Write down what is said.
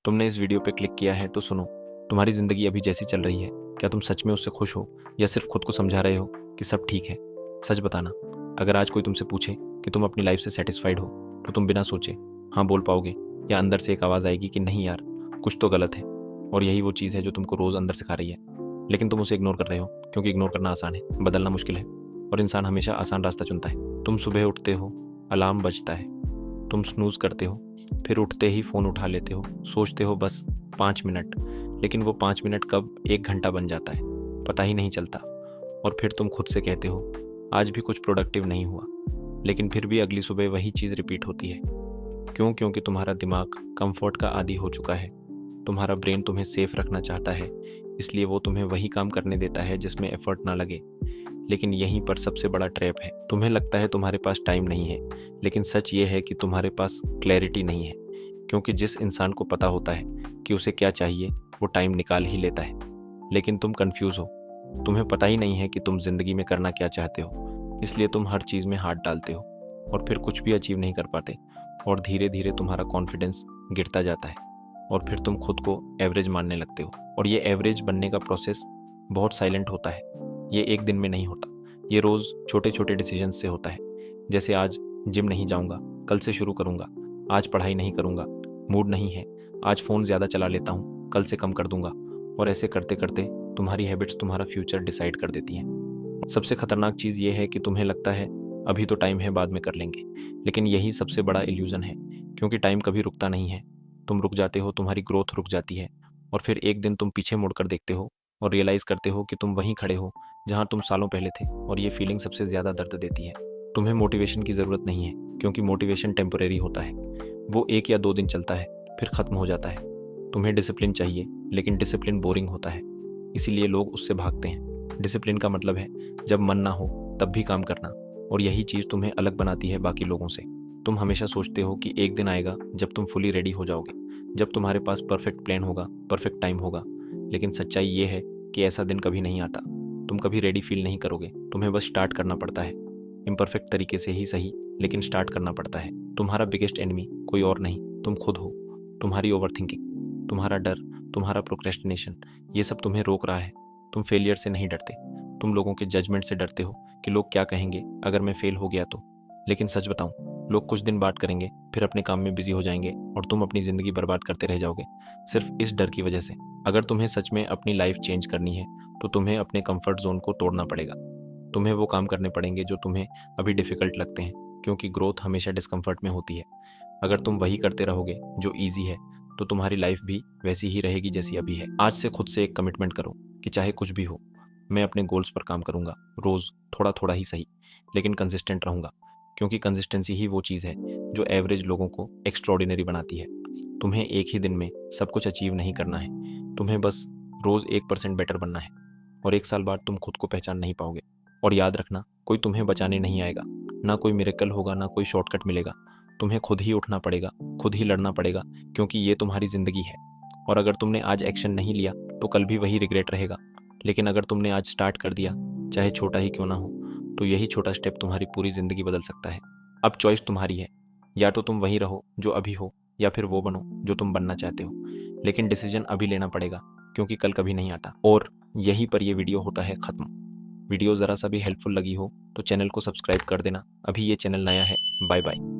तुमने इस वीडियो पे क्लिक किया है तो सुनो, तुम्हारी ज़िंदगी अभी जैसी चल रही है, क्या तुम सच में उससे खुश हो या सिर्फ खुद को समझा रहे हो कि सब ठीक है? सच बताना, अगर आज कोई तुमसे पूछे कि तुम अपनी लाइफ से सेटिस्फाइड हो, तो तुम बिना सोचे हाँ बोल पाओगे या अंदर से एक आवाज़ आएगी कि नहीं यार, कुछ तो गलत है? और यही वो चीज़ है जो तुमको रोज़ अंदर सिखा रही है, लेकिन तुम उसे इग्नोर कर रहे हो क्योंकि इग्नोर करना आसान है, बदलना मुश्किल है और इंसान हमेशा आसान रास्ता चुनता है। तुम सुबह उठते हो, अलार्म बजता है, तुम स्नूज़ करते हो, फिर उठते ही फ़ोन उठा लेते हो, सोचते हो बस 5 मिनट, लेकिन वो 5 मिनट कब 1 घंटा बन जाता है पता ही नहीं चलता। और फिर तुम खुद से कहते हो आज भी कुछ प्रोडक्टिव नहीं हुआ, लेकिन फिर भी अगली सुबह वही चीज़ रिपीट होती है। क्यों? क्योंकि तुम्हारा दिमाग कंफर्ट का आदी हो चुका है। तुम्हारा ब्रेन तुम्हें सेफ रखना चाहता है, इसलिए वो तुम्हें वही काम करने देता है जिसमें एफर्ट ना लगे। लेकिन यहीं पर सबसे बड़ा ट्रैप है। तुम्हें लगता है तुम्हारे पास टाइम नहीं है, लेकिन सच ये है कि तुम्हारे पास क्लैरिटी नहीं है। क्योंकि जिस इंसान को पता होता है कि उसे क्या चाहिए, वो टाइम निकाल ही लेता है। लेकिन तुम कंफ्यूज हो, तुम्हें पता ही नहीं है कि तुम जिंदगी में करना क्या चाहते हो, इसलिए तुम हर चीज़ में हाथ डालते हो और फिर कुछ भी अचीव नहीं कर पाते। और धीरे धीरे तुम्हारा कॉन्फिडेंस गिरता जाता है और फिर तुम खुद को एवरेज मानने लगते हो। और ये एवरेज बनने का प्रोसेस बहुत साइलेंट होता है। ये एक दिन में नहीं होता, ये रोज़ छोटे छोटे डिसीजन से होता है। जैसे आज जिम नहीं जाऊंगा, कल से शुरू करूंगा। आज पढ़ाई नहीं करूंगा, मूड नहीं है। आज फ़ोन ज़्यादा चला लेता हूँ, कल से कम कर दूंगा। और ऐसे करते करते तुम्हारी हैबिट्स तुम्हारा फ्यूचर डिसाइड कर देती हैं। सबसे खतरनाक चीज़ ये है कि तुम्हें लगता है अभी तो टाइम है, बाद में कर लेंगे, लेकिन यही सबसे बड़ा इल्यूज़न है। क्योंकि टाइम कभी रुकता नहीं है। तुम रुक जाते हो, तुम्हारी ग्रोथ रुक जाती है और फिर एक दिन तुम पीछे मुड़कर देखते हो और रियलाइज़ करते हो कि तुम वहीं खड़े हो जहाँ तुम सालों पहले थे। और ये फीलिंग सबसे ज़्यादा दर्द देती है। तुम्हें मोटिवेशन की ज़रूरत नहीं है, क्योंकि मोटिवेशन टेम्परेरी होता है। वो 1 या 2 दिन चलता है, फिर ख़त्म हो जाता है। तुम्हें डिसिप्लिन चाहिए, लेकिन डिसिप्लिन बोरिंग होता है, इसीलिए लोग उससे भागते हैं। डिसिप्लिन का मतलब है जब मन ना हो तब भी काम करना, और यही चीज़ तुम्हें अलग बनाती है बाकी लोगों से। तुम हमेशा सोचते हो कि एक दिन आएगा जब तुम फुली रेडी हो जाओगे, जब तुम्हारे पास परफेक्ट प्लान होगा, परफेक्ट टाइम होगा। लेकिन सच्चाई ये है कि ऐसा दिन कभी नहीं आता। तुम कभी रेडी फील नहीं करोगे, तुम्हें बस स्टार्ट करना पड़ता है। इम्परफेक्ट तरीके से ही सही, लेकिन स्टार्ट करना पड़ता है। तुम्हारा बिगेस्ट एनिमी कोई और नहीं, तुम खुद हो। तुम्हारी ओवर थिंकिंग, तुम्हारा डर, तुम्हारा प्रोक्रेस्टिनेशन, ये सब तुम्हें रोक रहा है। तुम फेलियर से नहीं डरते, तुम लोगों के जजमेंट से डरते हो कि लोग क्या कहेंगे अगर मैं फेल हो गया तो। लेकिन सच बताऊं, लोग कुछ दिन बात करेंगे, फिर अपने काम में बिजी हो जाएंगे और तुम अपनी ज़िंदगी बर्बाद करते रह जाओगे, सिर्फ इस डर की वजह से। अगर तुम्हें सच में अपनी लाइफ चेंज करनी है, तो तुम्हें अपने कंफर्ट जोन को तोड़ना पड़ेगा। तुम्हें वो काम करने पड़ेंगे जो तुम्हें अभी डिफ़िकल्ट लगते हैं, क्योंकि ग्रोथ हमेशा डिस्कम्फर्ट में होती है। अगर तुम वही करते रहोगे जो ईजी है, तो तुम्हारी लाइफ भी वैसी ही रहेगी जैसी अभी है। आज से खुद से एक कमिटमेंट करो कि चाहे कुछ भी हो, मैं अपने गोल्स पर काम करूंगा, रोज़ थोड़ा थोड़ा ही सही, लेकिन कंसिस्टेंट रहूंगा। क्योंकि कंसिस्टेंसी ही वो चीज़ है जो एवरेज लोगों को एक्स्ट्रॉर्डिनरी बनाती है। तुम्हें एक ही दिन में सब कुछ अचीव नहीं करना है, तुम्हें बस रोज़ 1% बेटर बनना है। और 1 साल बाद तुम खुद को पहचान नहीं पाओगे। और याद रखना, कोई तुम्हें बचाने नहीं आएगा, ना कोई मिरेकल होगा, ना कोई शॉर्टकट मिलेगा। तुम्हें खुद ही उठना पड़ेगा, खुद ही लड़ना पड़ेगा, क्योंकि ये तुम्हारी ज़िंदगी है। और अगर तुमने आज एक्शन नहीं लिया तो कल भी वही रिग्रेट रहेगा। लेकिन अगर तुमने आज स्टार्ट कर दिया, चाहे छोटा ही क्यों ना हो, तो यही छोटा स्टेप तुम्हारी पूरी ज़िंदगी बदल सकता है। अब चॉइस तुम्हारी है, या तो तुम वही रहो जो अभी हो, या फिर वो बनो जो तुम बनना चाहते हो। लेकिन डिसीजन अभी लेना पड़ेगा, क्योंकि कल कभी नहीं आता। और यहीं पर ये वीडियो होता है ख़त्म। वीडियो ज़रा सा भी हेल्पफुल लगी हो तो चैनल को सब्सक्राइब कर देना, अभी ये चैनल नया है। Bye bye.